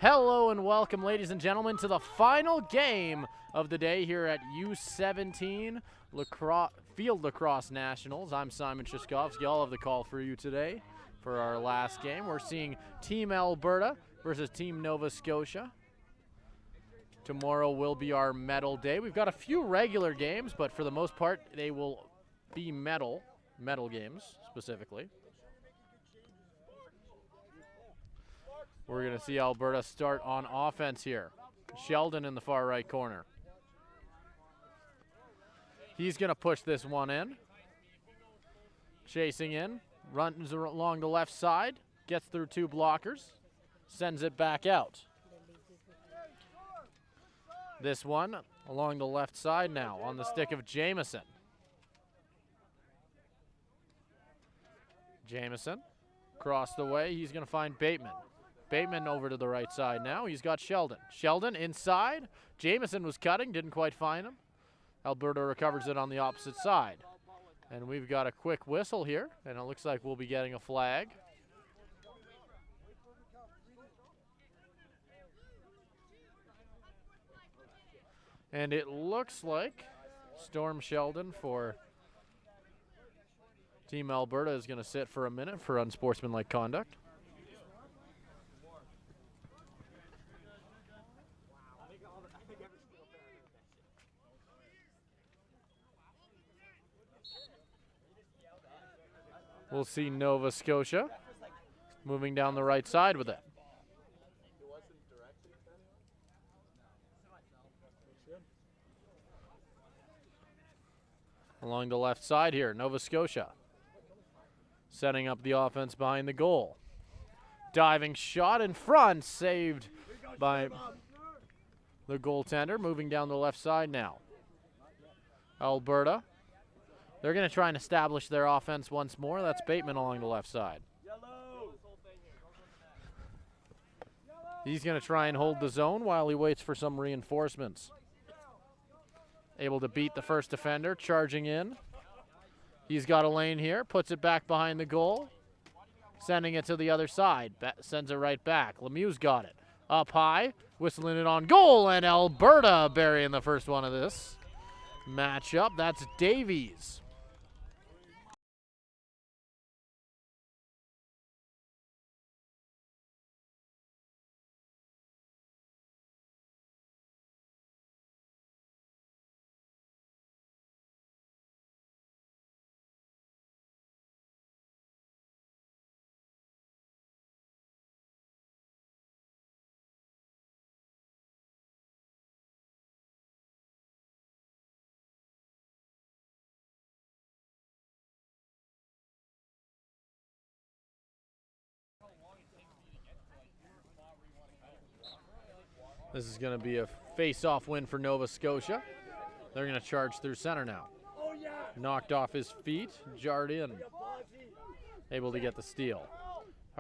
Hello and welcome, ladies and gentlemen, to the final game of the day here at U17 Field Lacrosse Nationals. I'm Simon Shishkovsky. I'll have the call for you today for our last game. We're seeing Team Alberta versus Team Nova Scotia. Tomorrow will be our medal day. We've got a few regular games, but for the most part, they will be medal games specifically. We're going to see Alberta start on offense here. Sheldon in the far right corner. He's going to push this one in. Chasing in, runs along the left side, gets through two blockers, sends it back out. This one along the left side now on the stick of Jamison. Jamison across the way, he's going to find Bateman. Bateman over to the right side now. He's got Sheldon. Sheldon inside. Jamison was cutting, didn't quite find him. Alberta recovers it on the opposite side. And we've got a quick whistle here, and it looks like we'll be getting a flag. And it looks like Storm Sheldon for Team Alberta is going to sit for a minute for unsportsmanlike conduct. We'll see Nova Scotia moving down the right side with it. Along the left side here, Nova Scotia setting up the offense behind the goal. Diving shot in front, saved by the goaltender. Moving down the left side now. Alberta. They're going to try and establish their offense once more. That's Bateman along the left side. He's going to try and hold the zone while he waits for some reinforcements. Able to beat the first defender, charging in. He's got a lane here, puts it back behind the goal, sending it to the other side. Sends it right back. Lemieux's got it. Up high, whistling it on goal, and Alberta burying the first one of this matchup. That's Davies. This is going to be a face-off win for Nova Scotia. They're going to charge through center now. Knocked off his feet, jarred in. Able to get the steal.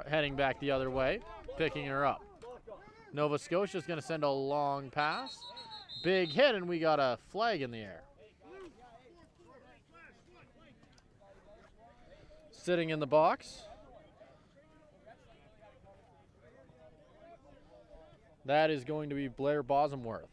Heading back the other way, picking her up. Nova Scotia is going to send a long pass. Big hit, and we got a flag in the air. Sitting in the box. That is going to be Blair Bosomworth.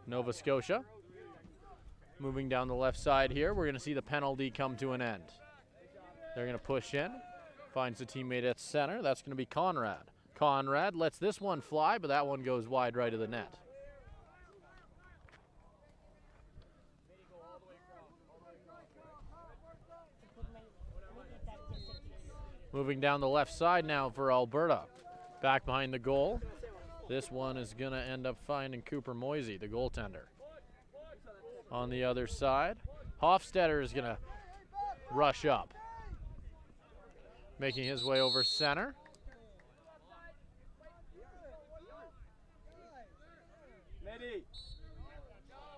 Nova Scotia moving down the left side here. We're going to see the penalty come to an end. They're going to push in. Finds a teammate at center. That's going to be Conrad. Conrad lets this one fly, but that one goes wide right of the net. Moving down the left side now for Alberta. Back behind the goal. This one is going to end up finding Cooper Moisey, the goaltender. On the other side, Hofstetter is going to rush up. Making his way over center.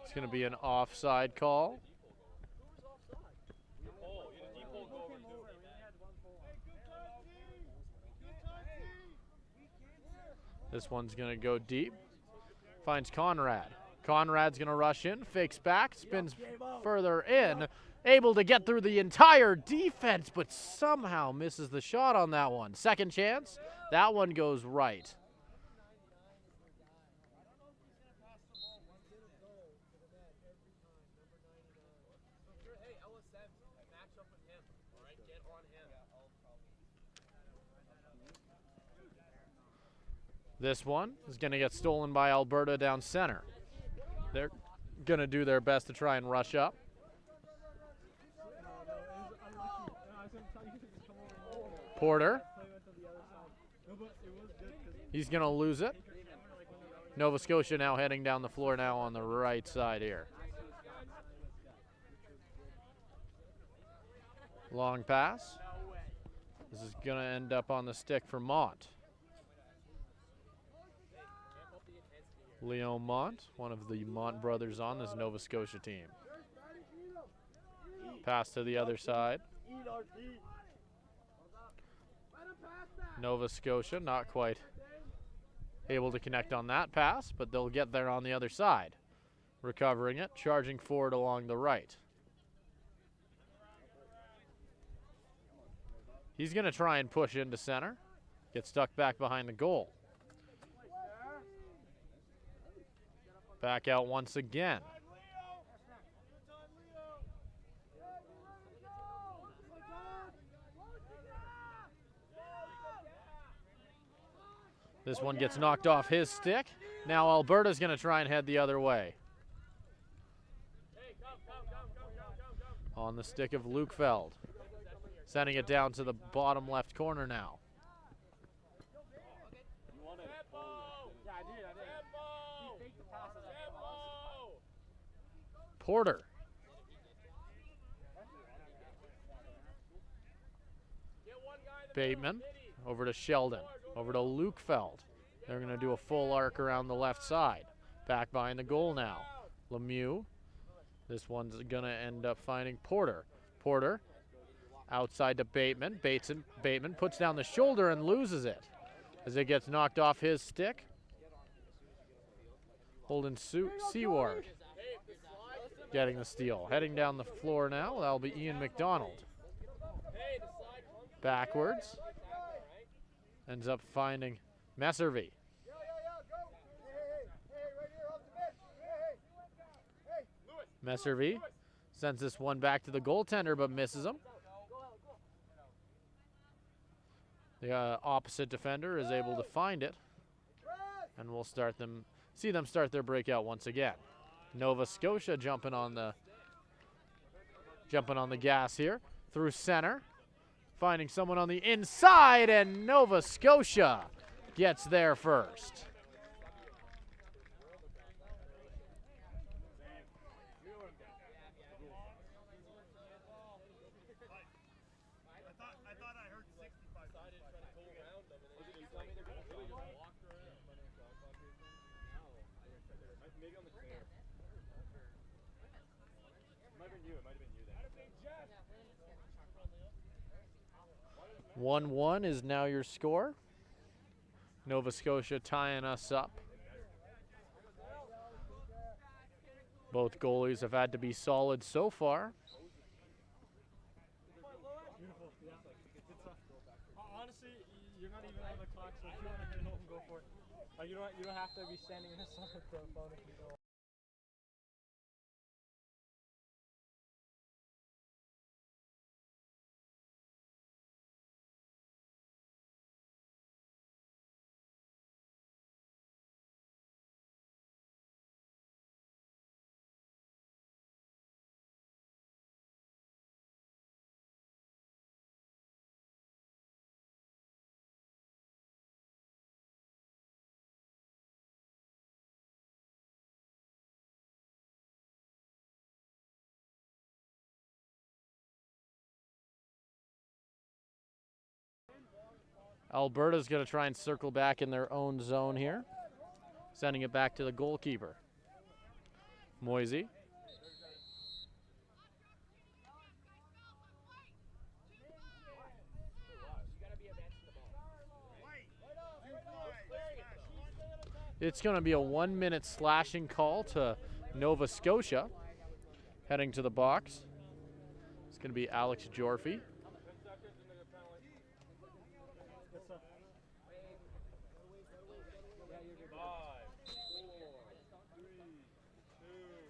It's going to be an offside call. This one's going to go deep. Finds Conrad. Conrad's going to rush in, fakes back, spins further in. Able to get through the entire defense, but somehow misses the shot on that one. Second chance. That one goes right. This one is going to get stolen by Alberta down center. They're going to do their best to try and rush up. Porter. He's going to lose it. Nova Scotia now heading down the floor now on the right side here. Long pass. This is going to end up on the stick for Mont. Leon Mont, one of the Mont brothers on this Nova Scotia team. Pass to the other side. Nova Scotia not quite able to connect on that pass, but they'll get there on the other side. Recovering it, charging forward along the right. He's going to try and push into center. Get stuck back behind the goal. Back out once again. This one gets knocked off his stick. Now Alberta's going to try and head the other way. On the stick of Lukefeld. Sending it down to the bottom left corner now. Porter. Bateman over to Sheldon. Over to Lukefeld. They're going to do a full arc around the left side. Back behind the goal now. Lemieux. This one's going to end up finding Porter. Porter outside to Bateman. Bateman puts down the shoulder and loses it as it gets knocked off his stick. Holden Seward getting the steal. Heading down the floor now, that'll be Ian McDonald. Backwards. Ends up finding Messervy. Messervy sends this one back to the goaltender but misses him. The opposite defender is able to find it, and we'll see them start their breakout once again. Nova Scotia jumping on the gas here through center, finding someone on the inside, and Nova Scotia gets there first. Maybe on the clear. It might have been you. It might have been you then. 1-1 is now your score. Nova Scotia tying us up. Both goalies have had to be solid so far. Honestly, you're not even on the clock, so if you want to hit it home, go for it. Like you don't have to be standing in the sun with the phone if you don't. Alberta's going to try and circle back in their own zone here. Sending it back to the goalkeeper. Moisey. It's going to be a 1-minute slashing call to Nova Scotia. Heading to the box. It's going to be Alex Jorfi.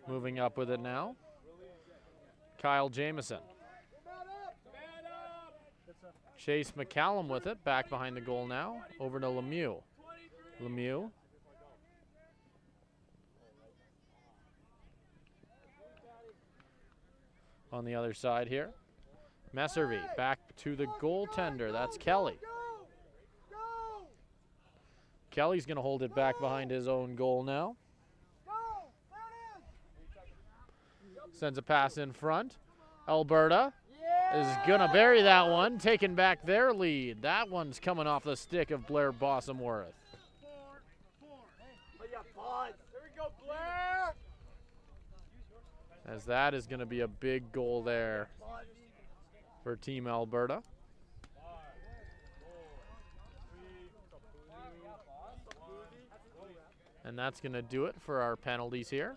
Moving up with it now. Kyle Jamieson. Chase McCallum with it. Back behind the goal now. Over to Lemieux. Lemieux. On the other side here. Messervy back to the goaltender. That's Kelly. Kelly's going to hold it back behind his own goal now. Sends a pass in front. Alberta is going to bury that one, taking back their lead. That one's coming off the stick of Blair Bossomworth. As that is going to be a big goal there for Team Alberta. And that's going to do it for our penalties here.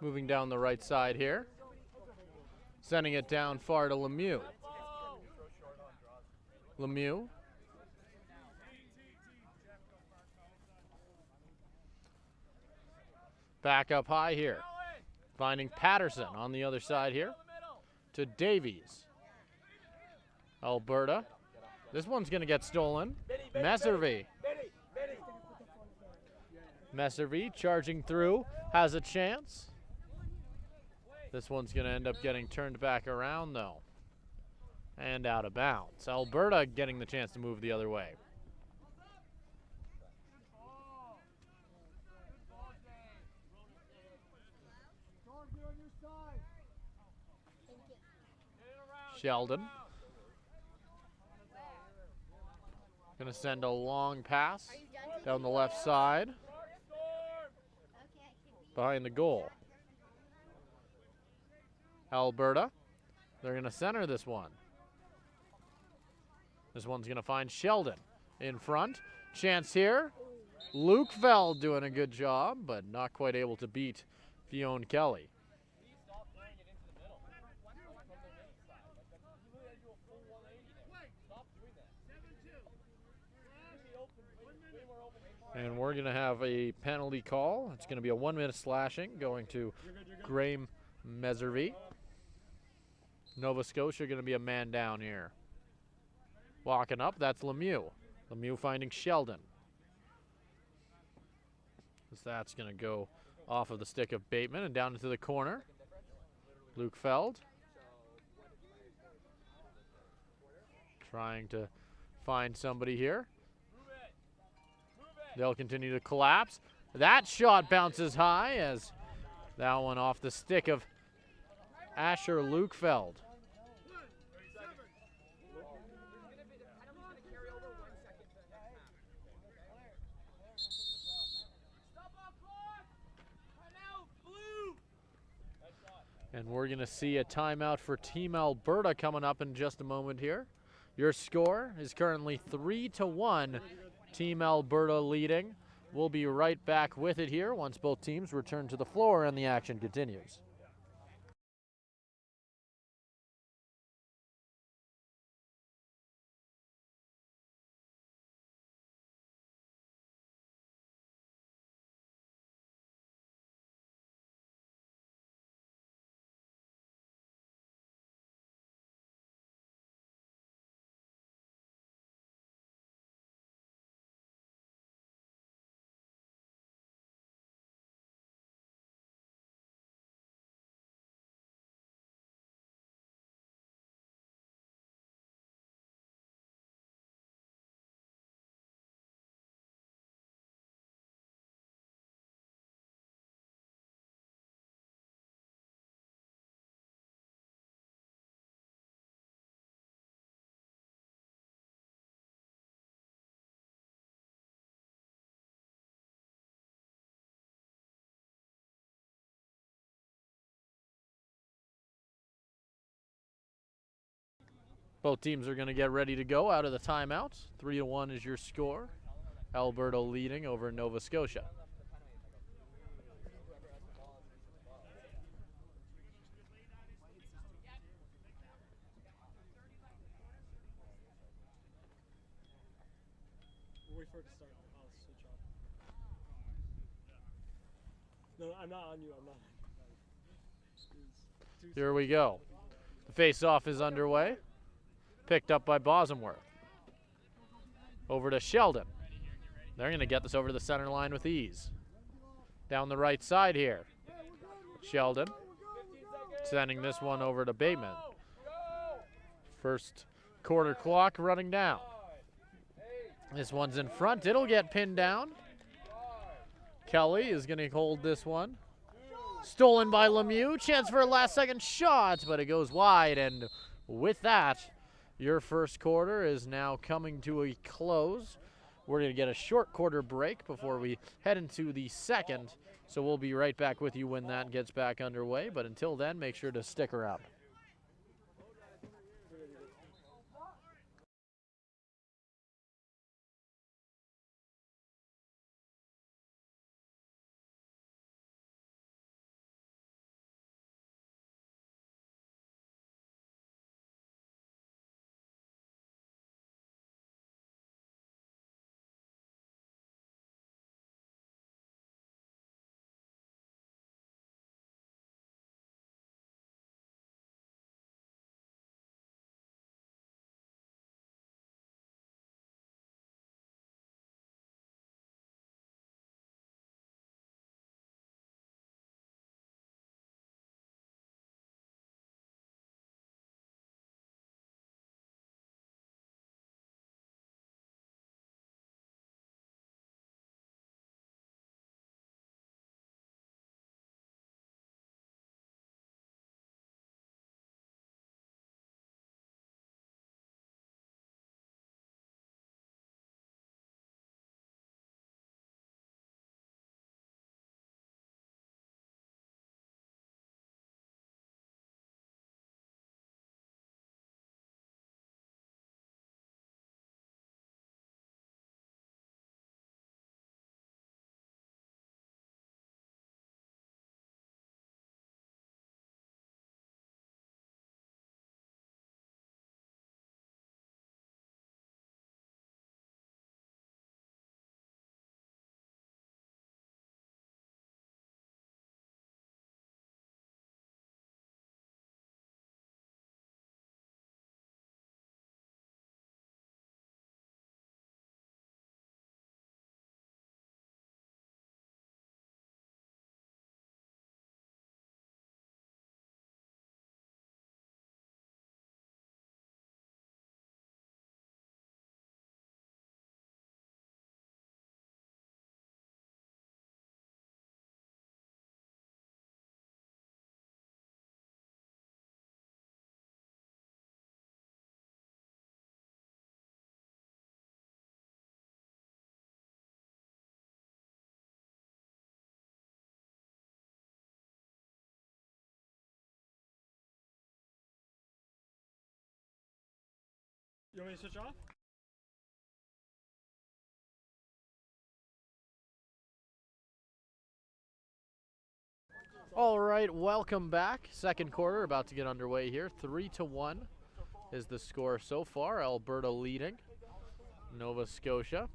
Moving down the right side here. Sending it down far to Lemieux. Lemieux. Back up high here. Finding Patterson on the other side here. To Davies. Alberta. This one's going to get stolen. Messervy. Messervy charging through. Has a chance. This one's going to end up getting turned back around, though. And out of bounds. Alberta getting the chance to move the other way. Sheldon. Going to send a long pass down the left side. Behind the goal. Alberta. They're going to center this one. This one's going to find Sheldon in front. Chance here. Luke Feld doing a good job, but not quite able to beat Fionn Kelly. And we're going to have a penalty call. It's going to be a 1-minute slashing going to Graham Messervy. Nova Scotia going to be a man down here. Walking up, that's Lemieux. Lemieux finding Sheldon. That's going to go off of the stick of Bateman and down into the corner. Luke Feld. Trying to find somebody here. They'll continue to collapse. That shot bounces high as that one off the stick of Asher Lukefeld. And we're going to see a timeout for Team Alberta coming up in just a moment here. Your score is currently 3-1. Team Alberta leading. We'll be right back with it here once both teams return to the floor and the action continues. Both teams are going to get ready to go out of the timeout. 3-1 is your score. Alberta leading over Nova Scotia. We'll wait for it to start. I'll switch off. No, I'm not on you. I'm not. Here we go. The face-off is underway. Picked up by Bosworth. Over to Sheldon. They're going to get this over to the center line with ease. Down the right side here. Sheldon sending this one over to Bateman. First quarter clock running down. This one's in front. It'll get pinned down. Kelly is going to hold this one. Stolen by Lemieux. Chance for a last-second shot, but it goes wide. And with that, your first quarter is now coming to a close. We're going to get a short quarter break before we head into the second. So we'll be right back with you when that gets back underway. But until then, make sure to stick around. You want me to switch off? All right, welcome back. Second quarter about to get underway here. 3-1 is the score so far. Alberta leading. Nova Scotia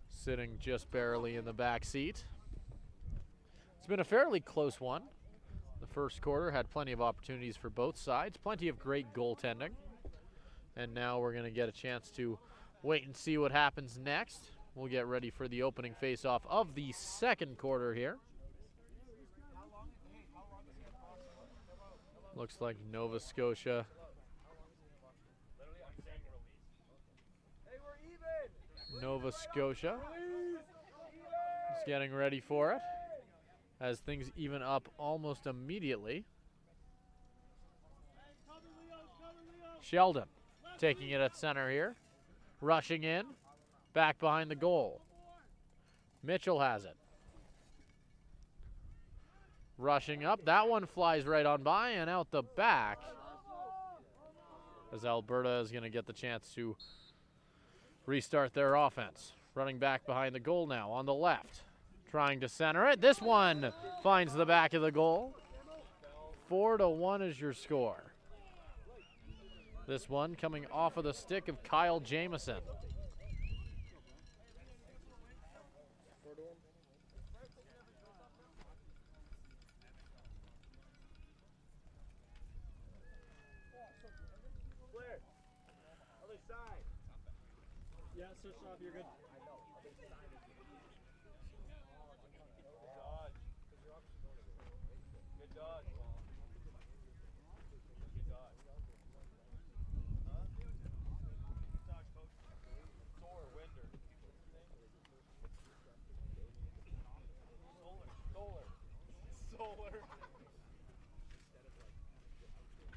sitting just barely in the back seat. It's been a fairly close one. The first quarter had plenty of opportunities for both sides, plenty of great goaltending. And now we're going to get a chance to wait and see what happens next. We'll get ready for the opening face-off of the second quarter here. Looks like Nova Scotia is getting ready for it as things even up almost immediately. Sheldon taking it at center here, rushing in, back behind the goal. Mitchell has it. Rushing up, that one flies right on by and out the back. as Alberta is going to get the chance to restart their offense. Running back behind the goal now on the left, trying to center it. This one finds the back of the goal. 4-1 is your score. This one coming off of the stick of Kyle Jamieson. Yeah, switch off, you're good. Good dodge. Good dodge. Huh? Good dodge, coach. Solar, Winder. Solar.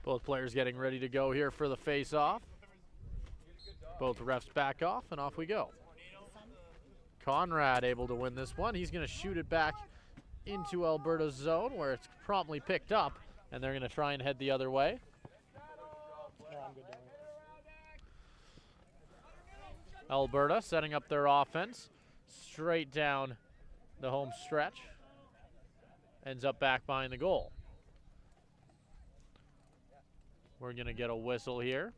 Both players getting ready to go here for the face-off. Both refs back off, and off we go. Conrad able to win this one. He's going to shoot it back into Alberta's zone, where it's promptly picked up, and they're going to try and head the other way. Alberta setting up their offense straight down the home stretch. Ends up back behind the goal. We're going to get a whistle here.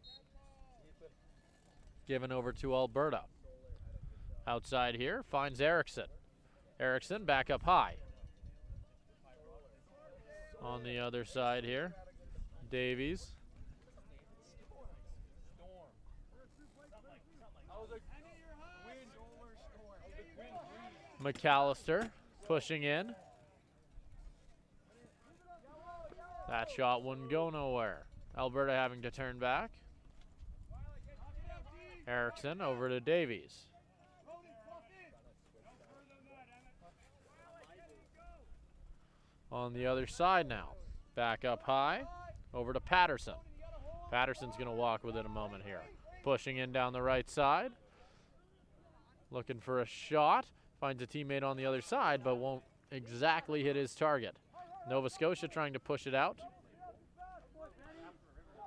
Given over to Alberta. Outside here, finds Erickson. Erickson back up high. On the other side here, Davies. McAllister pushing in. That shot wouldn't go nowhere. Alberta having to turn back. Erickson over to Davies. On the other side now. Back up high. Over to Patterson. Patterson's going to walk with it a moment here. Pushing in down the right side. Looking for a shot. Finds a teammate on the other side, but won't exactly hit his target. Nova Scotia trying to push it out.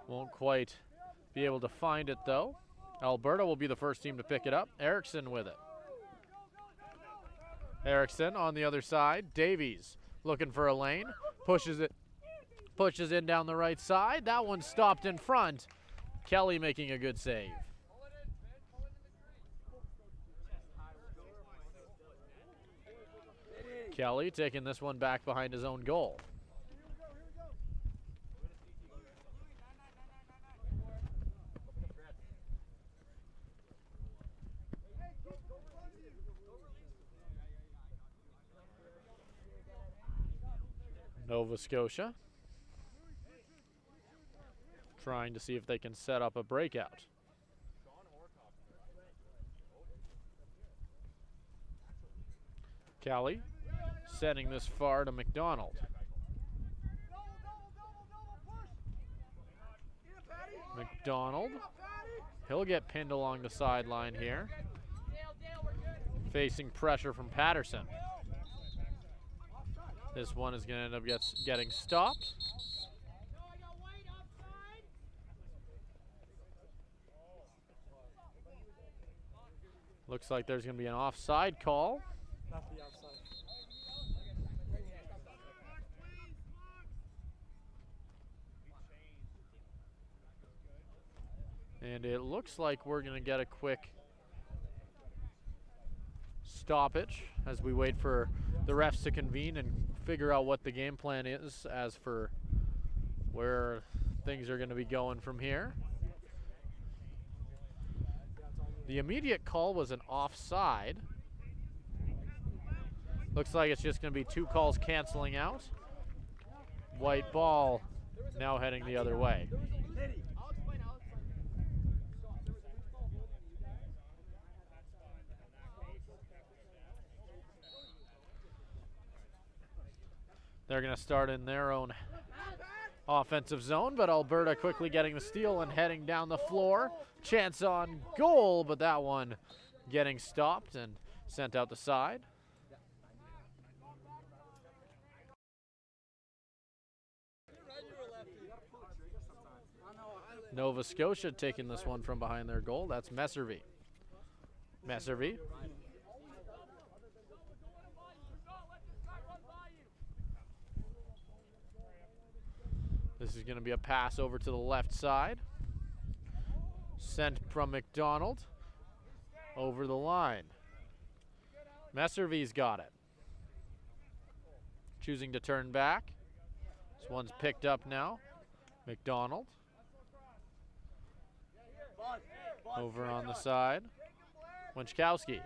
Won't quite be able to find it, though. Alberta will be the first team to pick it up. Erickson with it. Erickson on the other side. Davies looking for a lane. Pushes in down the right side. That one stopped in front. Kelly making a good save. Kelly taking this one back behind his own goal. Nova Scotia trying to see if they can set up a breakout. Kelly sending this far to McDonald. McDonald, he'll get pinned along the sideline here. Facing pressure from Patterson. This one is going to end up getting stopped. Looks like there's going to be an offside call. Not the outside. And it looks like we're going to get a quick stoppage as we wait for the refs to convene and figure out what the game plan is as for where things are going to be going from here. The immediate call was an offside. Looks like it's just going to be two calls canceling out. White ball now heading the other way. They're going to start in their own offensive zone, but Alberta quickly getting the steal and heading down the floor. Chance on goal, but that one getting stopped and sent out the side. Nova Scotia taking this one from behind their goal. That's Messervy. Messervy. This is going to be a pass over to the left side. Sent from McDonald. Over the line. Messervy's got it. Choosing to turn back. This one's picked up now. McDonald. Over on the side. Winchkowski.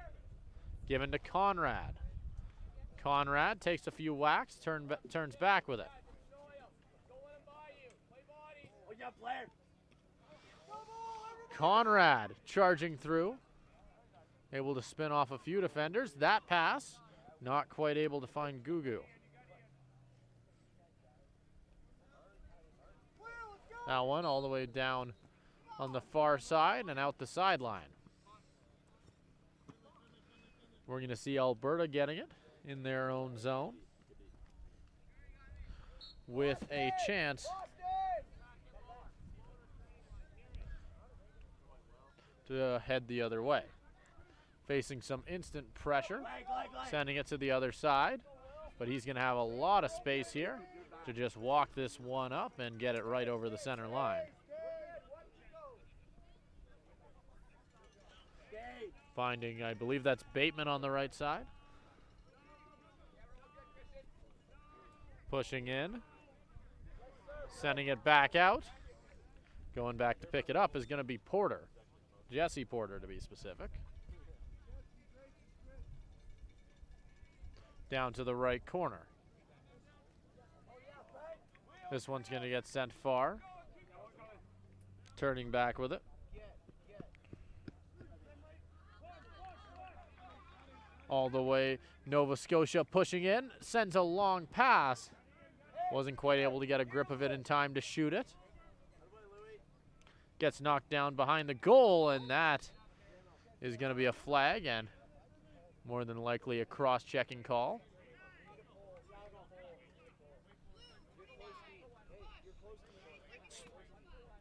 Given to Conrad. Conrad takes a few whacks, turns back with it. Conrad charging through. Able to spin off a few defenders. That pass, not quite able to find Gugu. That one all the way down on the far side and out the sideline. We're going to see Alberta getting it in their own zone with a chance to head the other way. Facing some instant pressure, sending it to the other side, but he's going to have a lot of space here to just walk this one up and get it right over the center line. Finding, I believe that's Bateman on the right side. Pushing in, sending it back out. Going back to pick it up is going to be Porter. Jesse Porter, to be specific. Down to the right corner. This one's going to get sent far. Turning back with it. All the way, Nova Scotia pushing in, sends a long pass. Wasn't quite able to get a grip of it in time to shoot it. Gets knocked down behind the goal, and that is going to be a flag and more than likely a cross-checking call.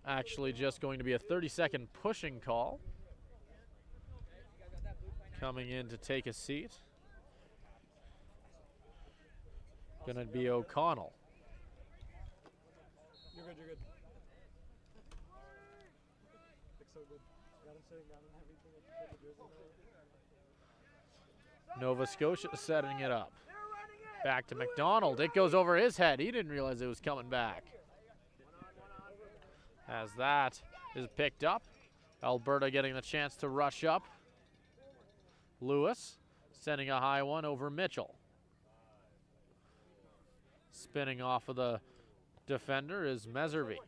Actually just going to be a 30-second pushing call. Coming in to take a seat. Gonna be O'Connell. You're good, you're good. Looks so good. Got him sitting down and everything. Put the jersey on. Nova Scotia setting it up. Back to McDonald. It goes over his head. He didn't realize it was coming back. As that is picked up. Alberta getting the chance to rush up. Lewis sending a high one over Mitchell. Spinning off of the defender is Messervy.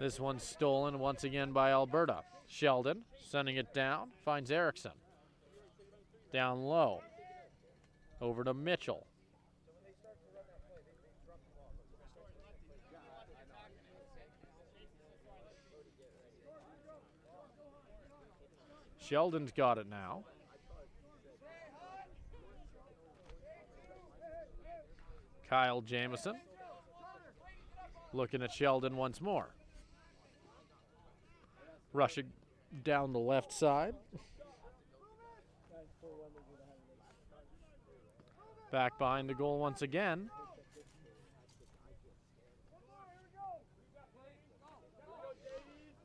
This one's stolen once again by Alberta. Sheldon sending it down, finds Erickson. Down low. Over to Mitchell. Sheldon's got it now. Kyle Jamieson. Looking at Sheldon once more. Rushing down the left side. Back behind the goal once again.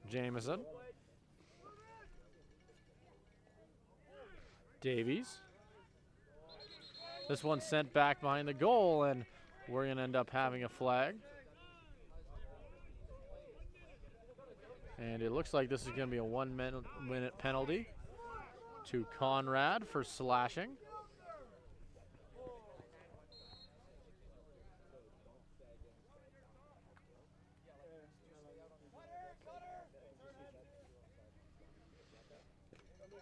Jamieson. Davies. This one's sent back behind the goal, and we're going to end up having a flag. And it looks like this is going to be a 1 minute penalty to Conrad for slashing.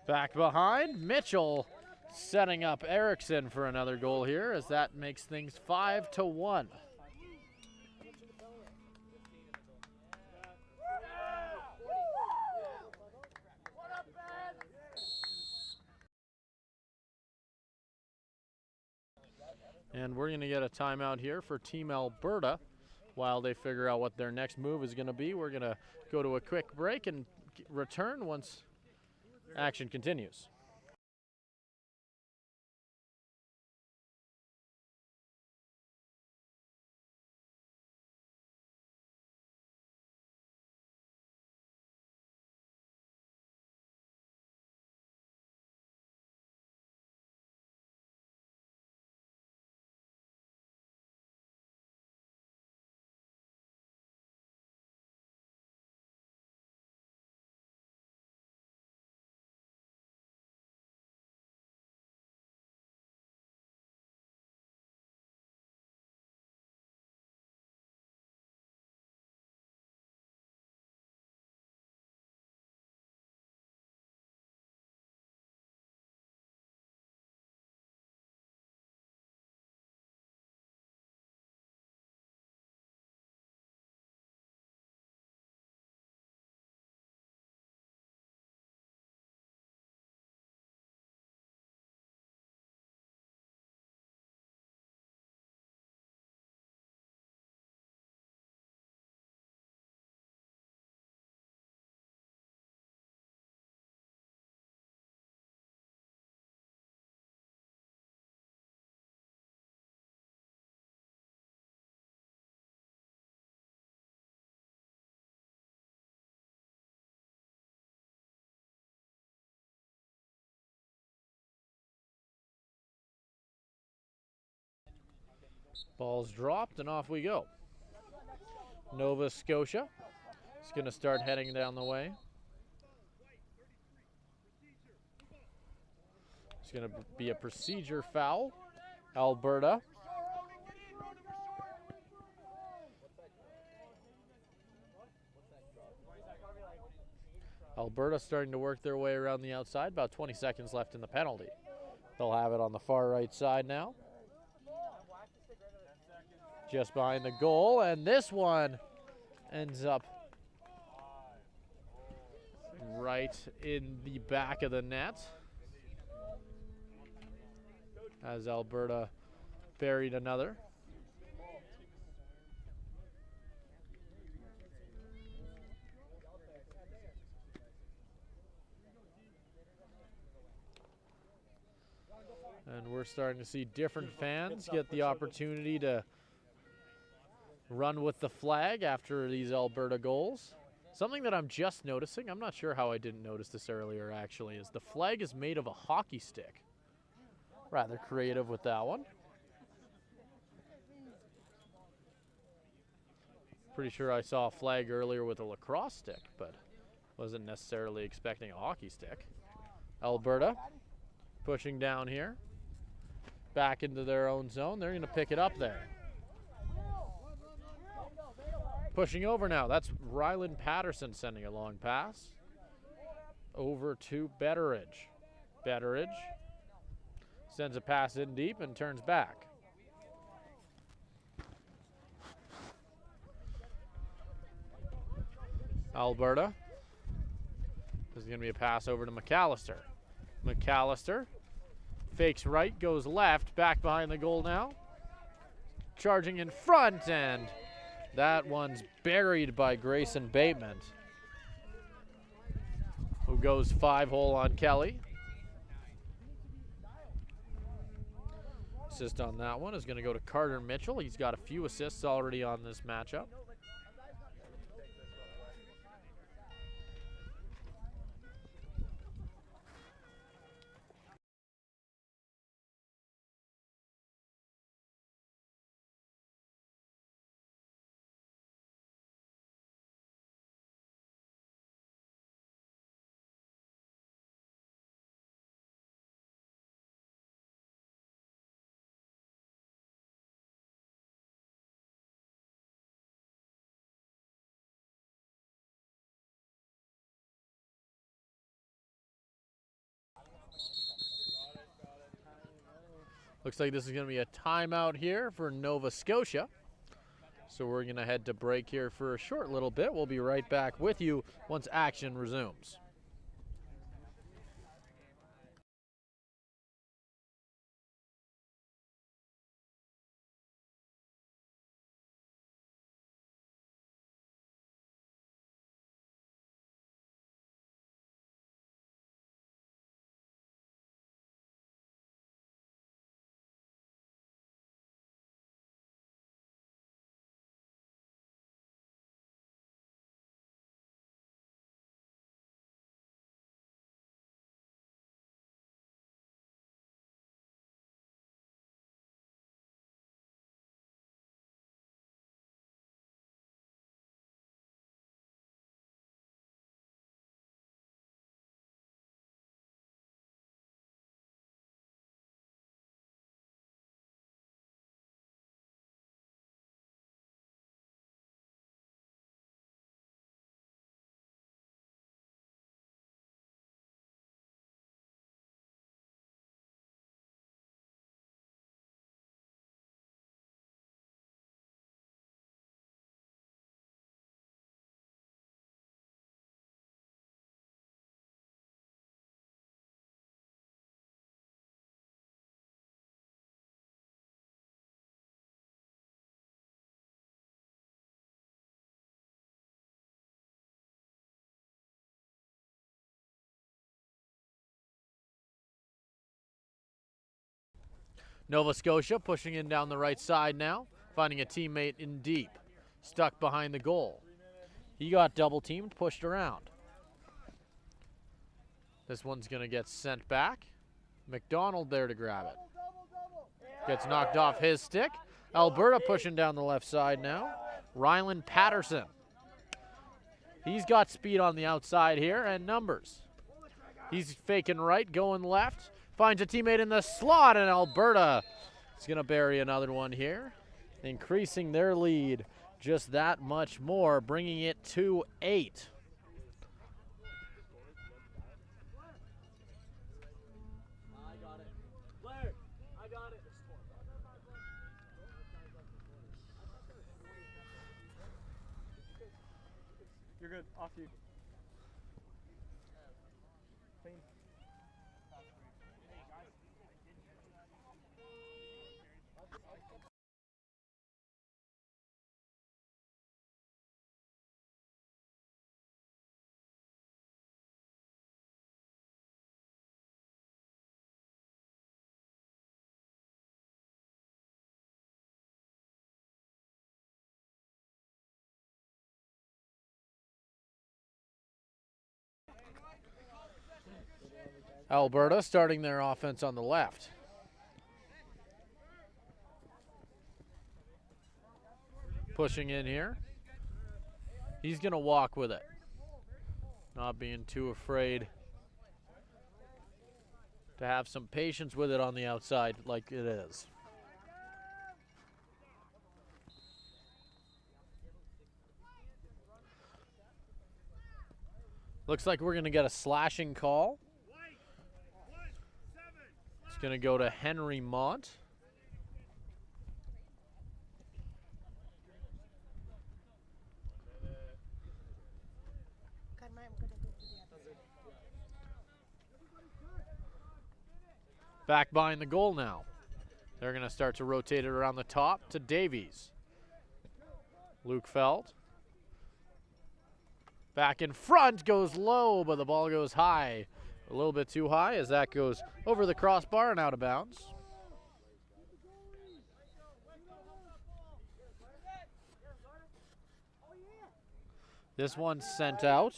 Back behind, Mitchell setting up Erickson for another goal here, as that makes things 5-1. And we're going to get a timeout here for Team Alberta while they figure out what their next move is going to be. We're going to go to a quick break and return once action continues. Ball's dropped and off we go. Nova Scotia is going to start heading down the way. It's going to be a procedure foul. Alberta. Alberta starting to work their way around the outside. About 20 seconds left in the penalty. They'll have it on the far right side now. Just behind the goal, and this one ends up right in the back of the net as Alberta buried another. And we're starting to see different fans get the opportunity to run with the flag after these Alberta goals. Something that I'm just noticing, I'm not sure how I didn't notice this earlier actually, is the flag is made of a hockey stick. Rather creative with that one. Pretty sure I saw a flag earlier with a lacrosse stick, but wasn't necessarily expecting a hockey stick. Alberta pushing down here. Back into their own zone. They're going to pick it up there. Pushing over now. That's Ryland Patterson sending a long pass. Over to Betteridge. Betteridge sends a pass in deep and turns back. Alberta. This is going to be a pass over to McAllister. McAllister fakes right, goes left, back behind the goal now. Charging in front, and that one's buried by Grayson Bateman, who goes 5-hole on Kelly. Assist on that one is going to go to Carter Mitchell. He's got a few assists already on this matchup. Looks like this is going to be a timeout here for Nova Scotia. So we're going to head to break here for a short little bit. We'll be right back with you once action resumes. Nova Scotia pushing in down the right side now, finding a teammate in deep, stuck behind the goal. He got double teamed, pushed around. This one's going to get sent back. McDonald there to grab it. Gets knocked off his stick. Alberta pushing down the left side now. Rylan Patterson. He's got speed on the outside here and numbers. He's faking right, going left. Finds a teammate in the slot, and Alberta is going to bury another one here, increasing their lead just that much more, bringing it to 8. You're good. Off you. Clean. Alberta starting their offense on the left. Pushing in here. He's going to walk with it. Not being too afraid to have some patience with it on the outside like it is. Looks like we're going to get a slashing call. It's going to go to Henry Mont. Back behind the goal now. They're going to start to rotate it around the top to Davies. Luke Feld. Back in front, goes low, but the ball goes high. A little bit too high as that goes over the crossbar and out of bounds. This one's sent out.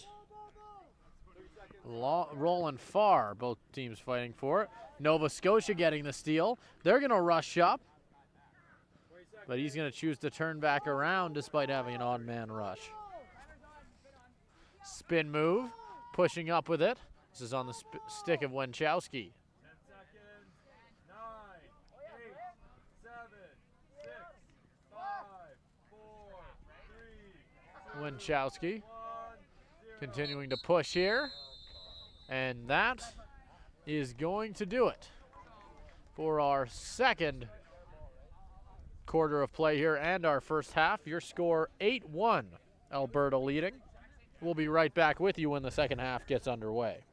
Rolling far, both teams fighting for it. Nova Scotia getting the steal. They're going to rush up, but he's going to choose to turn back around despite having an odd man rush. Spin move, pushing up with it. This is on the stick of Wenchowski. 10 seconds. 9, 8, 7, 6, 5, 4, 3, 2, Wenchowski 1, 0. continuing to push here. And that is going to do it for our second quarter of play here and our first half. Your score 8-1, Alberta leading. We'll be right back with you when the second half gets underway.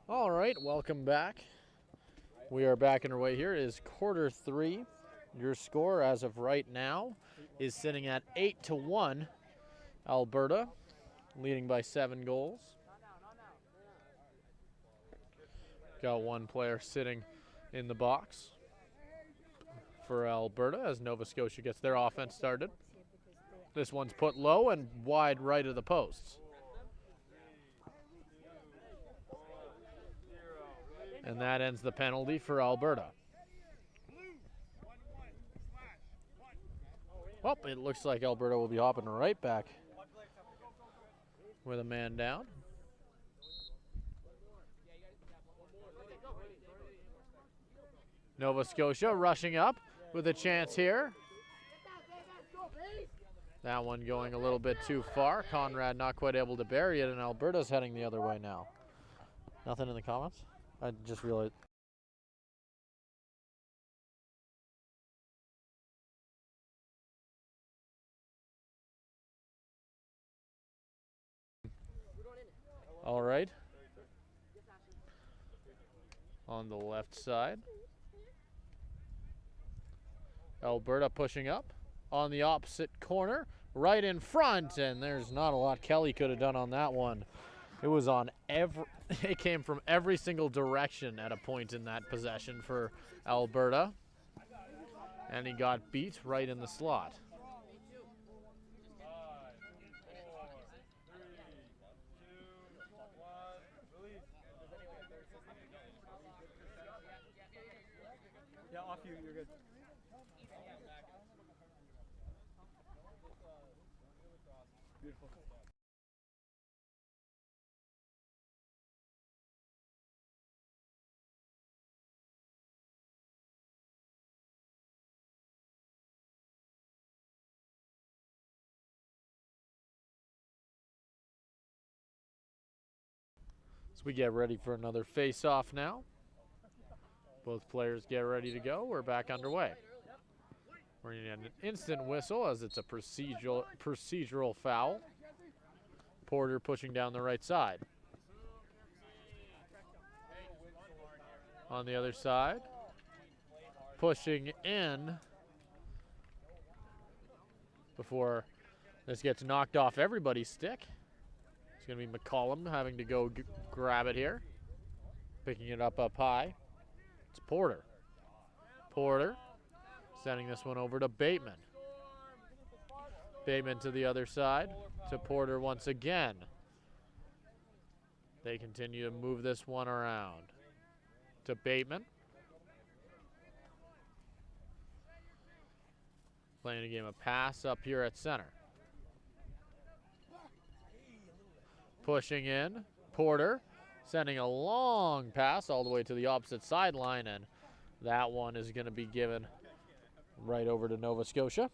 All right, welcome back. We are back underway here. It is quarter 3. Your score as of right now is sitting at 8-1. Alberta leading by 7 goals. Got one player sitting in the box for Alberta as Nova Scotia gets their offense started. This one's put low and wide right of the posts. And that ends the penalty for Alberta. Well, it looks like Alberta will be hopping right back with a man down. Nova Scotia rushing up with a chance here. That one going a little bit too far. Conrad not quite able to bury it, and Alberta's heading the other way now. Nothing in the comments? I just realized. All right. On the left side. Alberta pushing up on the opposite corner, right in front, and there's not a lot Kelly could have done on that one. It was on it came from every single direction at a point in that possession for Alberta, and he got beat right in the slot. Yeah, off you, you're good. Beautiful. So we get ready for another face-off now. Both players get ready to go. We're back underway. We're going to get an instant whistle as it's a procedural foul. Porter pushing down the right side. On the other side, pushing in before this gets knocked off everybody's stick. It's going to be McCollum having to go grab it here. Picking it up high. It's Porter. Porter sending this one over to Bateman. Bateman to the other side, to Porter once again. They continue to move this one around. To Bateman. Playing a game of pass up here at center. Pushing in, Porter sending a long pass all the way to the opposite sideline, and that one is going to be given right over to Nova Scotia.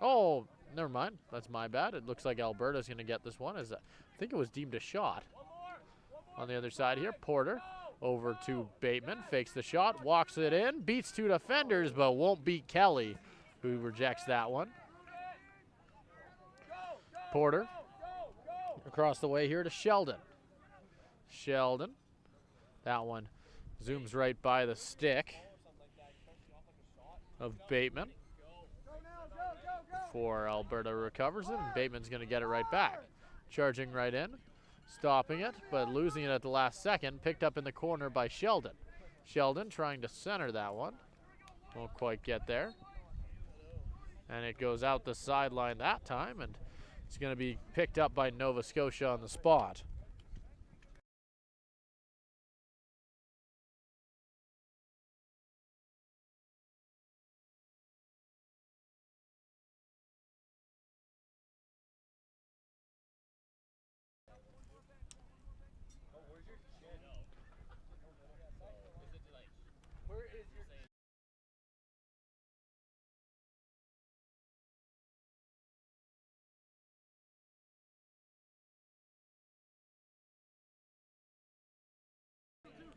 Oh, never mind. That's my bad. It looks like Alberta's going to get this one. I think it was deemed a shot. On the other side here, Porter over to Bateman. Fakes the shot, walks it in, beats 2 defenders, but won't beat Kelly, who rejects that one. Porter across the way here to Sheldon. Sheldon. That one zooms right by the stick of Bateman. Before Alberta recovers it, and Bateman's going to get it right back. Charging right in, stopping it, but losing it at the last second. Picked up in the corner by Sheldon. Sheldon trying to center that one. Won't quite get there. And it goes out the sideline that time, and it's going to be picked up by Nova Scotia on the spot.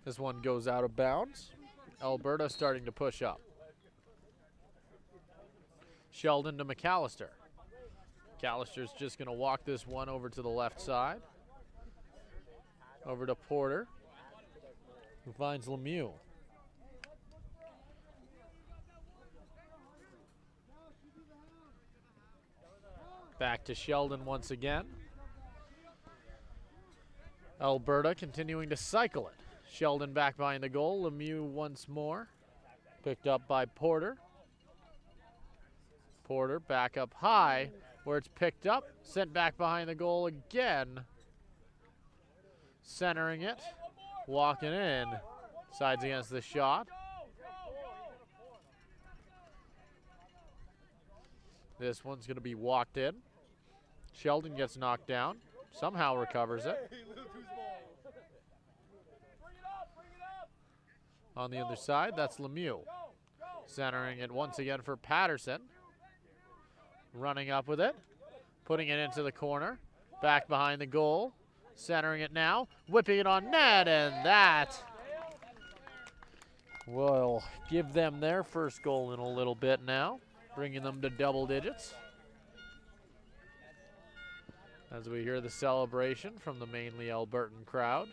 This one goes out of bounds. Alberta starting to push up. Sheldon to McAllister. McAllister's just going to walk this one over to the left side. Over to Porter, who finds Lemieux. Back to Sheldon once again. Alberta continuing to cycle it. Sheldon back behind the goal. Lemieux once more. Picked up by Porter. Porter back up high where it's picked up. Sent back behind the goal again. Centering it. Walking in. Sides against the shot. This one's going to be walked in. Sheldon gets knocked down. Somehow recovers it. On the other side, that's Lemieux. Centering it once again for Patterson. Running up with it. Putting it into the corner. Back behind the goal. Centering it now. Whipping it on net, and that will give them their first goal in a little bit now. Bringing them to double digits. As we hear the celebration from the mainly Albertan crowd.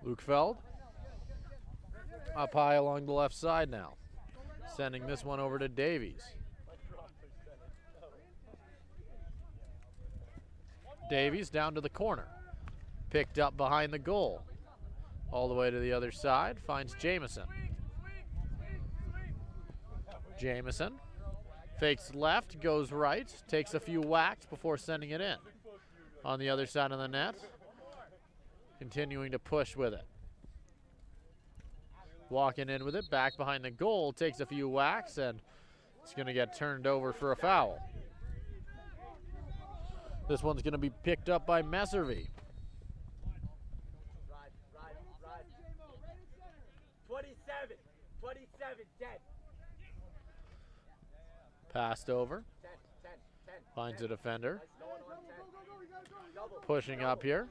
Lukefeld up high along the left side now. Sending this one over to Davies. Davies down to the corner. Picked up behind the goal. All the way to the other side. Finds Jamieson. Jamieson fakes left, goes right, takes a few whacks before sending it in. On the other side of the net. Continuing to push with it. Walking in with it, back behind the goal, takes a few whacks, and it's going to get turned over for a foul. This one's going to be picked up by Messervy. 27, 10. Passed over. Finds a defender. Pushing up here.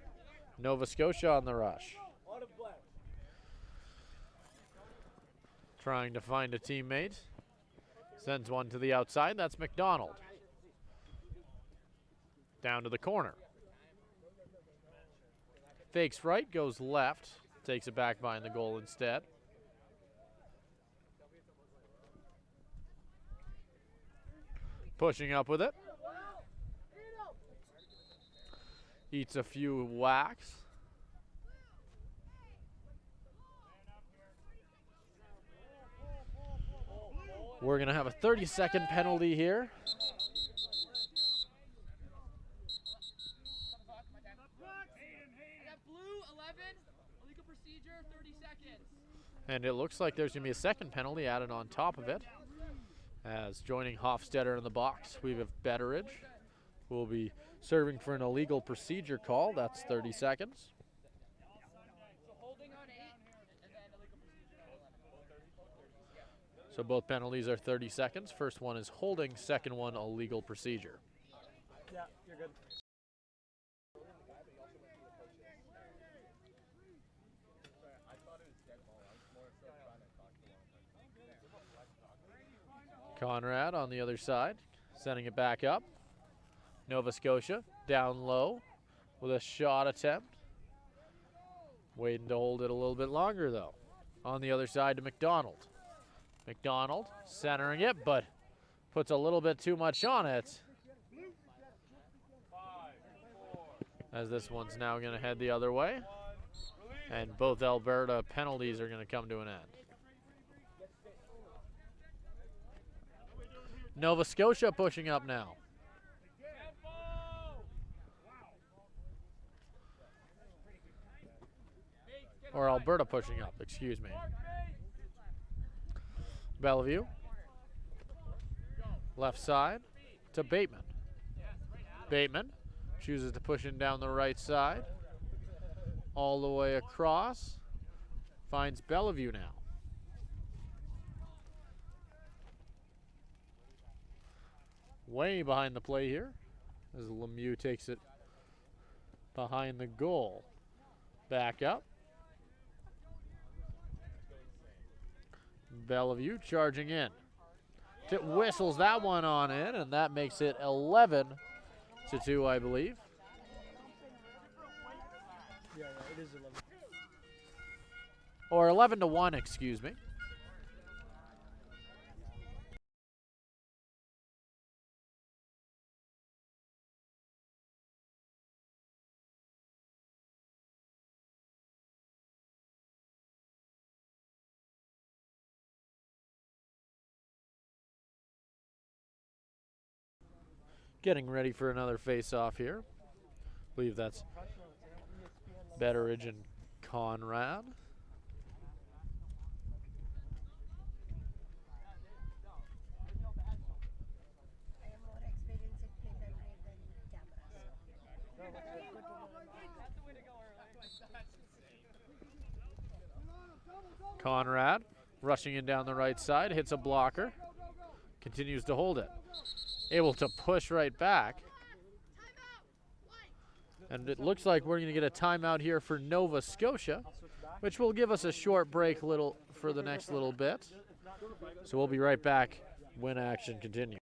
Nova Scotia on the rush. Trying to find a teammate. Sends one to the outside. That's McDonald. Down to the corner. Fakes right, goes left. Takes it back behind the goal instead. Pushing up with it. Eats a few whacks. We're going to have a 30-second penalty here. And it looks like there's going to be a second penalty added on top of it. As joining Hofstetter in the box, we have Betteridge, who will be serving for an illegal procedure call. That's 30 seconds. So both penalties are 30 seconds. First one is holding, second one illegal procedure. Yeah, you're good. Conrad on the other side, sending it back up. Nova Scotia down low with a shot attempt. Waiting to hold it a little bit longer though. On the other side to McDonald. McDonald centering it, but puts a little bit too much on it. As this one's now going to head the other way. And both Alberta penalties are going to come to an end. Nova Scotia pushing up now. Or Alberta pushing up, excuse me. Bellevue. Left side to Bateman. Bateman chooses to push in down the right side. All the way across. Finds Bellevue now. Way behind the play here as Lemieux takes it behind the goal. Back up. Bellevue charging in. Whistles that one on in, and that makes it 11-2, I believe. Yeah, it is 11. Or 11-1, excuse me. Getting ready for another face-off here. I believe that's Betteridge and Conrad. Conrad rushing in down the right side, hits a blocker, continues to hold it. Able to push right back. And it looks like we're going to get a timeout here for Nova Scotia, which will give us a short break for the next little bit. So we'll be right back when action continues.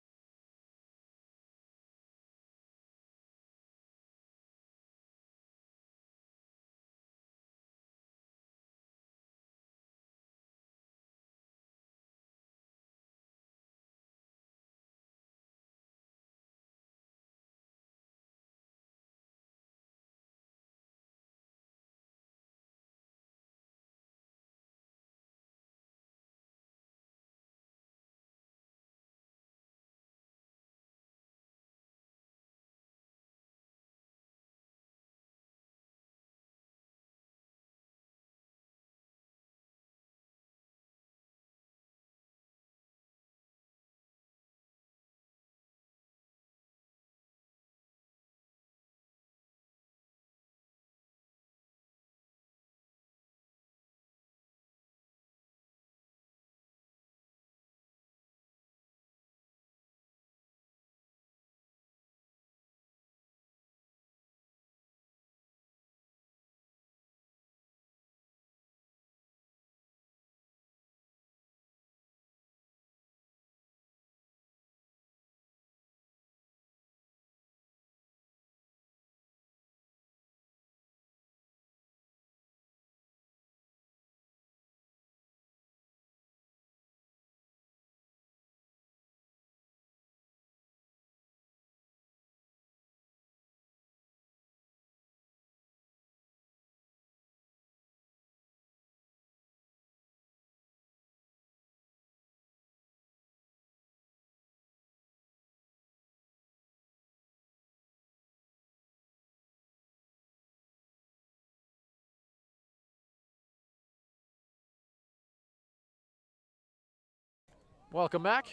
Welcome back.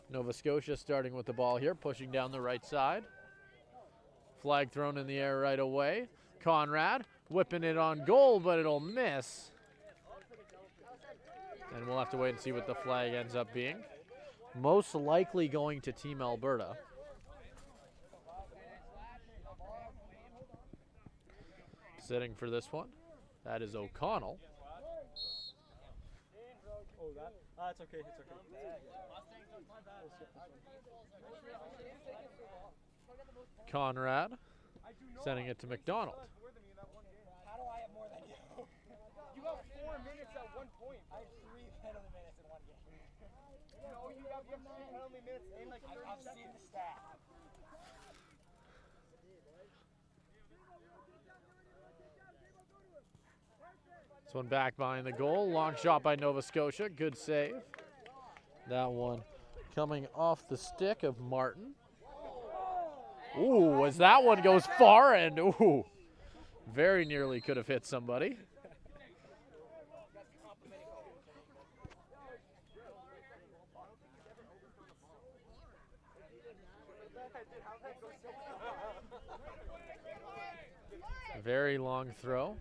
Nova Scotia starting with the ball here, pushing down the right side. Flag thrown in the air right away. Conrad whipping it on goal, but it'll miss. And we'll have to wait and see what the flag ends up being. Most likely going to Team Alberta. Sitting for this one, that is O'Connell. Oh, that? It's okay, it's okay. Conrad sending it to McDonald. How do I have more than you? You have 4 minutes at one point. I have 3 penalty minutes in one game. No, you have 3 penalty minutes in like 30 seconds. I've seen the stat. This one back behind the goal. Long shot by Nova Scotia. Good save. That one coming off the stick of Martin. Ooh, as that one goes far and ooh, very nearly could have hit somebody. Very long throw.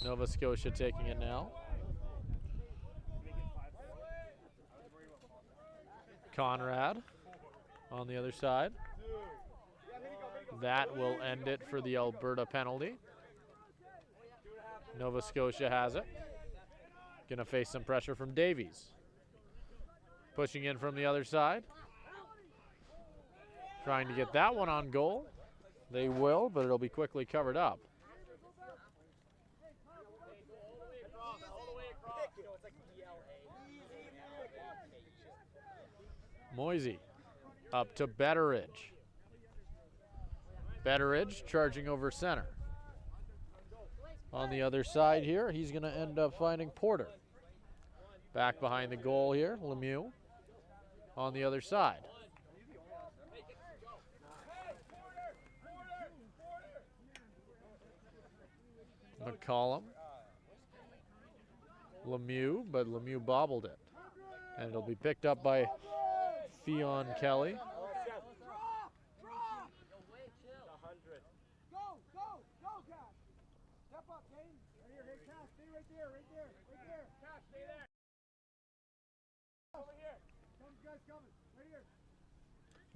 Nova Scotia taking it now. Conrad on the other side. That will end it for the Alberta penalty. Nova Scotia has it. Gonna face some pressure from Davies. Pushing in from the other side. Trying to get that one on goal. They will, but it'll be quickly covered up. Moisey up to Betteridge. Betteridge charging over center. On the other side here, he's going to end up finding Porter. Back behind the goal here, Lemieux on the other side. McCollum. Lemieux, but Lemieux bobbled it. And it'll be picked up by Fionn Kelly.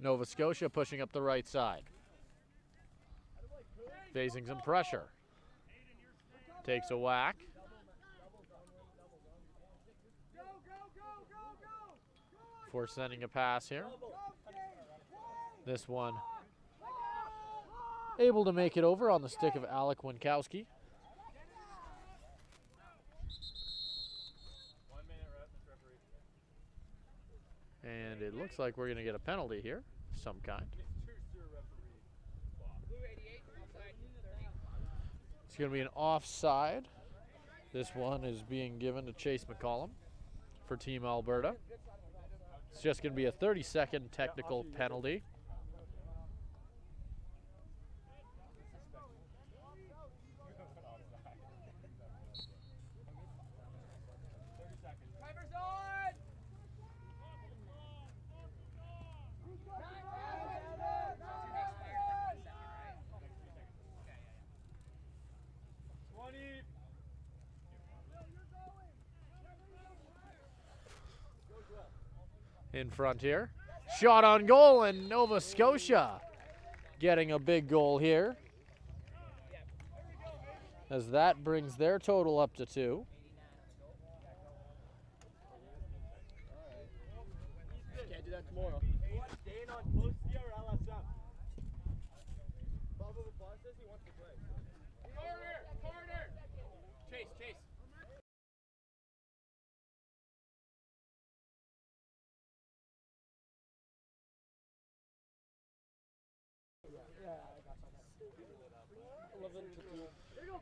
Nova Scotia pushing up the right side. Facing some pressure. Takes a whack. For sending a pass here. This one able to make it over on the stick of Alec Winkowski. And it looks like we're going to get a penalty here of some kind. It's going to be an offside. This one is being given to Chase McCollum for Team Alberta. It's just going to be a 30-second technical penalty. In front here. Shot on goal, and Nova Scotia getting a big goal here. As that brings their total up to 2. Can't do that tomorrow. Staying on close here or LSM? Bubba the boss says he wants to play. Corner! Chase.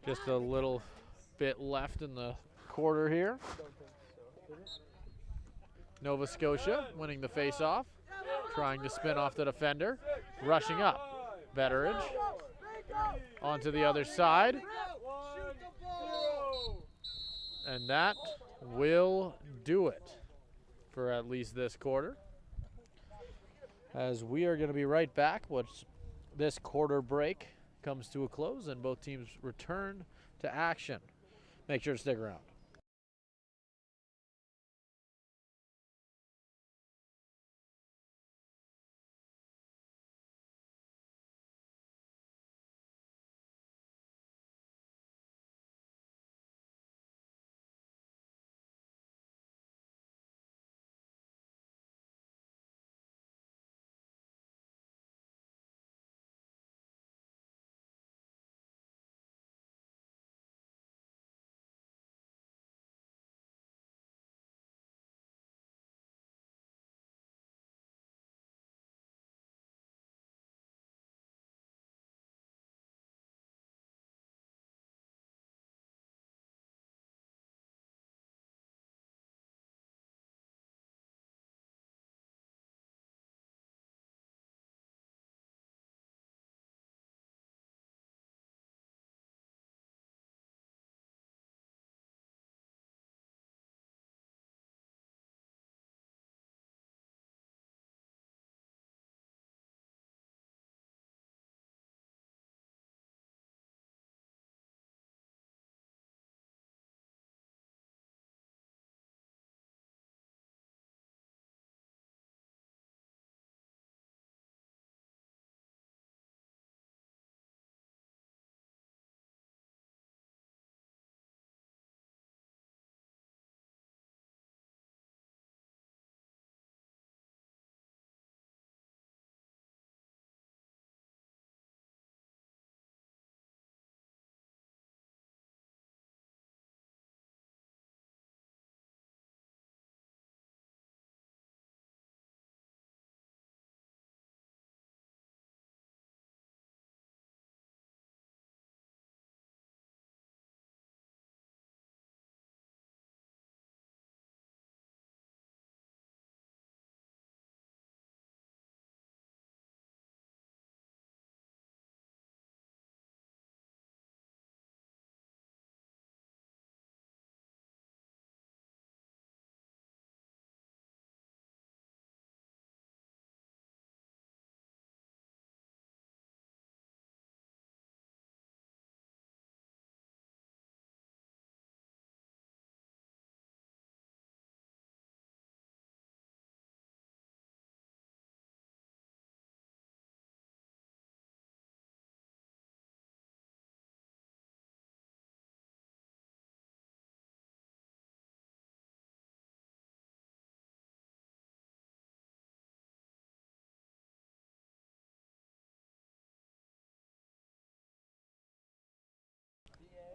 Just a little bit left in the quarter here. Nova Scotia winning the face-off. Trying to spin off the defender. Rushing up. Betteridge. Onto the other side. And that will do it for at least this quarter. As we are going to be right back once this quarter break comes to a close and both teams return to action. Make sure to stick around.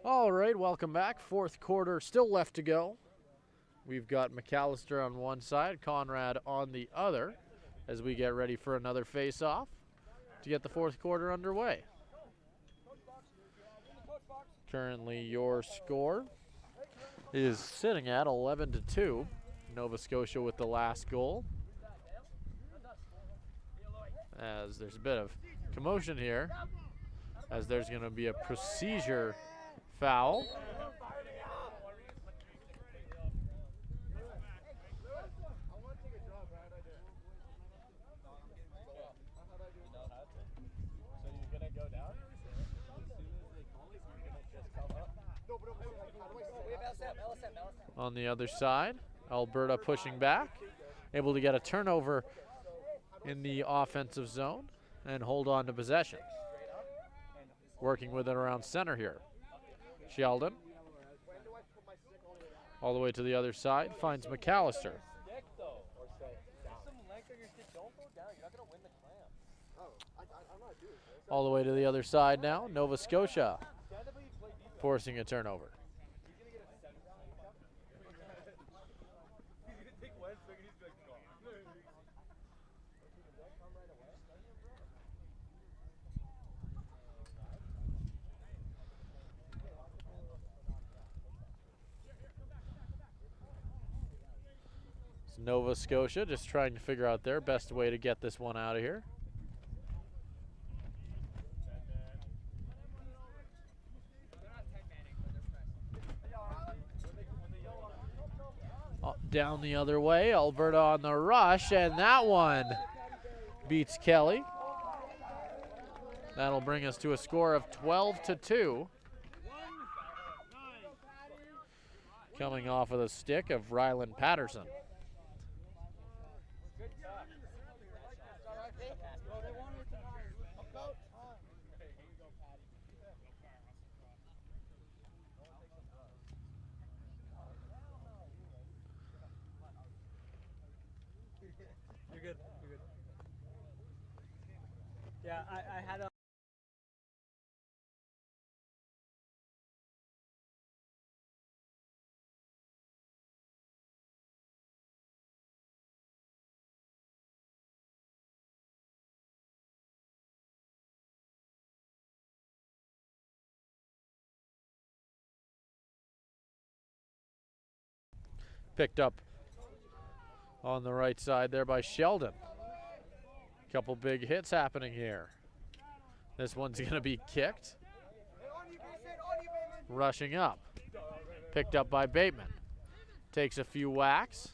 All right, welcome back. Fourth quarter still left to go. We've got McAllister on one side, Conrad on the other, as we get ready for another face-off to get the fourth quarter underway. Currently, your score is sitting at 11-2. Nova Scotia with the last goal. As there's a bit of commotion here, as there's going to be a procedure foul. On the other side, Alberta pushing back, able to get a turnover in the offensive zone and hold on to possession. Working with it around center here. Sheldon, all the way to the other side, finds McAllister. All the way to the other side now, Nova Scotia forcing a turnover. Nova Scotia just trying to figure out their best way to get this one out of here. Down the other way, Alberta on the rush, and that one beats Kelly. That'll bring us to a score of 12-2. Coming off of the stick of Ryland Patterson. You're good. Yeah, I had a... Picked up on the right side there by Sheldon. Couple big hits happening here. This one's going to be kicked. Rushing up. Picked up by Bateman. Takes a few whacks.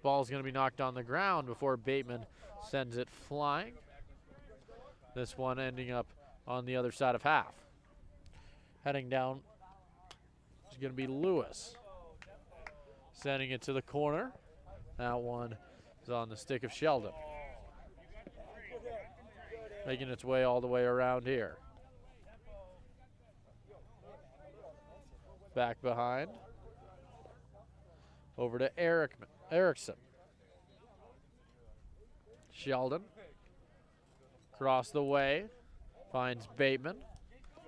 Ball's going to be knocked on the ground before Bateman sends it flying. This one ending up on the other side of half. Heading down is going to be Lewis. Sending it to the corner. That one is on the stick of Sheldon. Making its way all the way around here. Back behind. Over to Erickson. Sheldon. Across the way. Finds Bateman.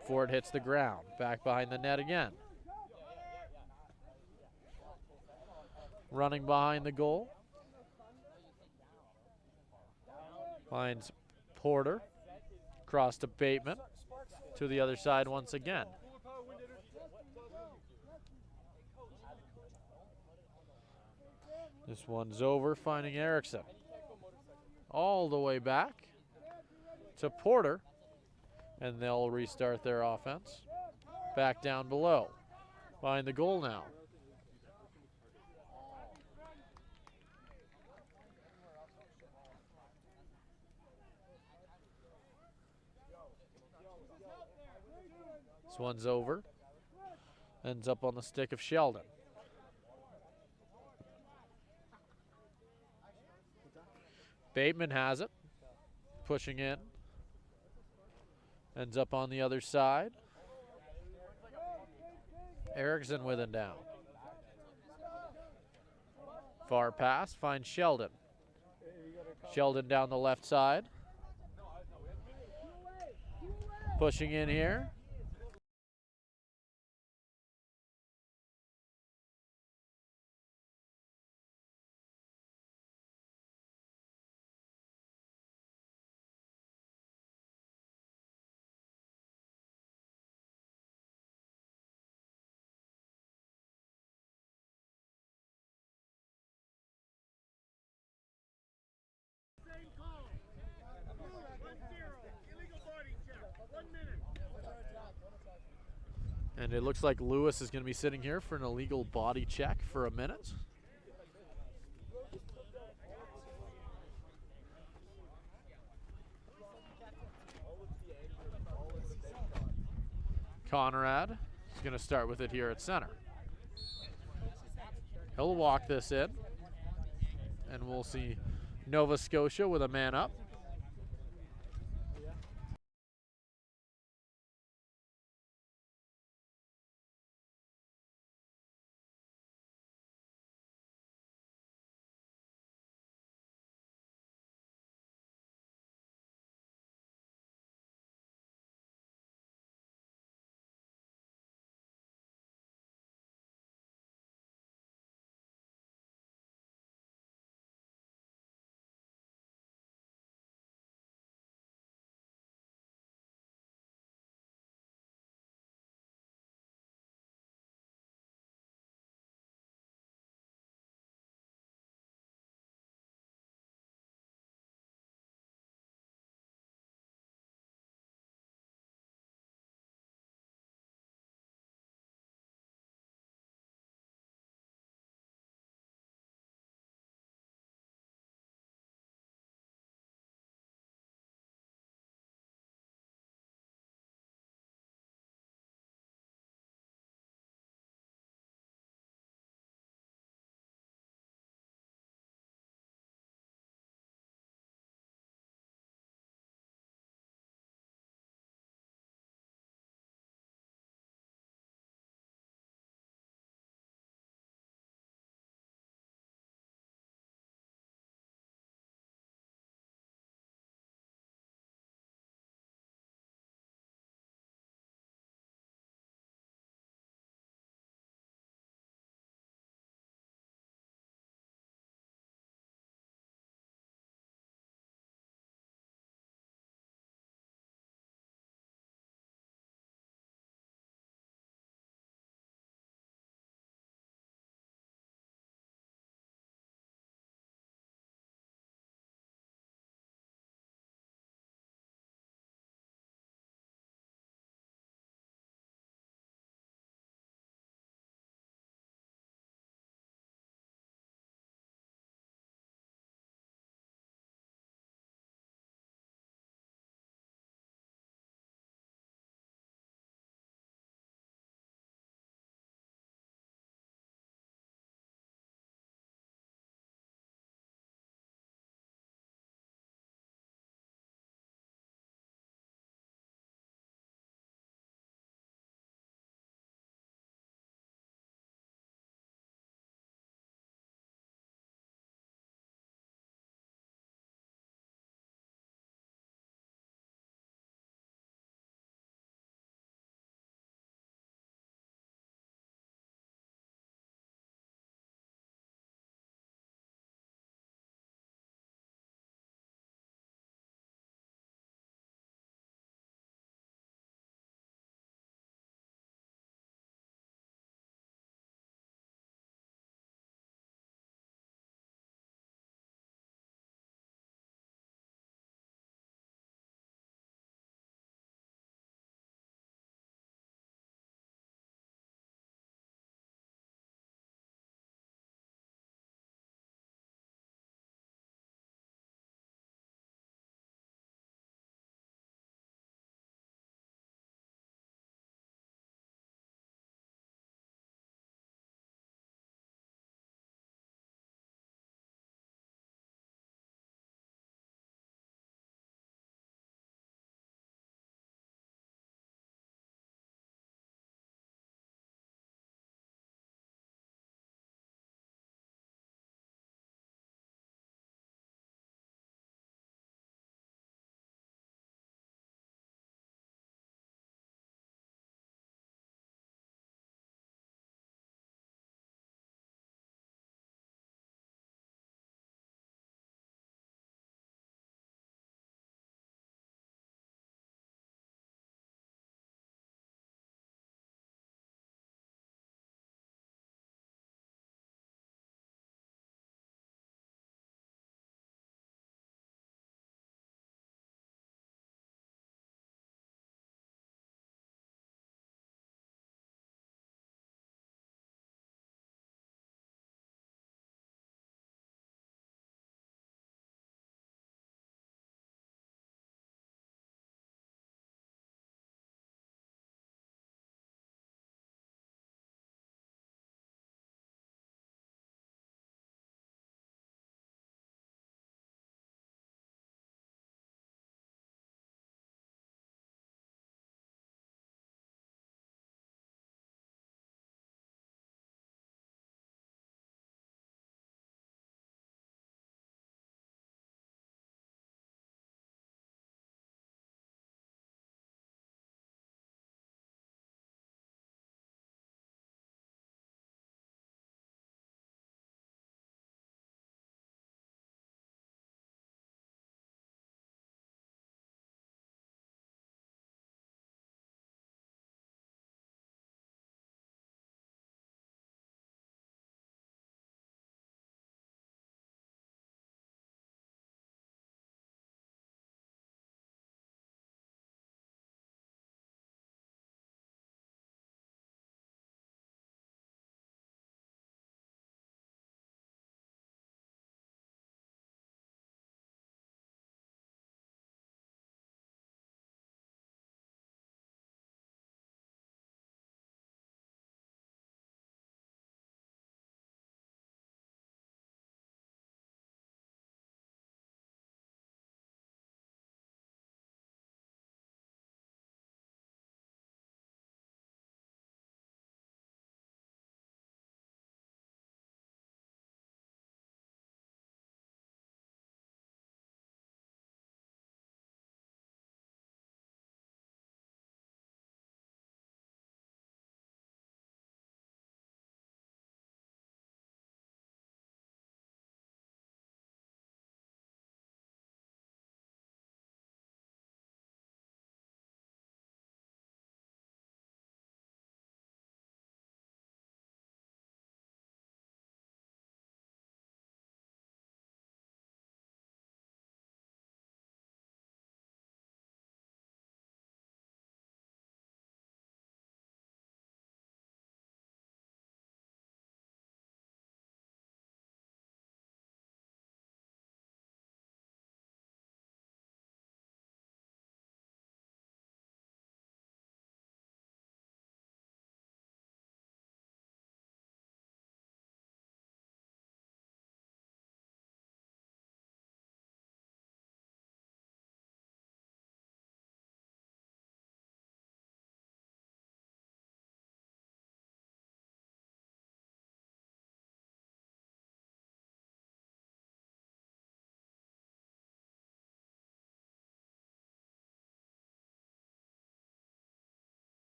Before it hits the ground. Back behind the net again. Running behind the goal. Finds Porter. Cross to Bateman. To the other side once again. This one's over, finding Erickson. All the way back to Porter. And they'll restart their offense. Back down below. Behind the goal now. This one's over. Ends up on the stick of Sheldon. Bateman has it. Pushing in. Ends up on the other side. Erickson with it down. Far pass, finds Sheldon. Sheldon down the left side. Pushing in here. And it looks like Lewis is going to be sitting here for an illegal body check for a minute. Conrad is going to start with it here at center. He'll walk this in, and we'll see Nova Scotia with a man up.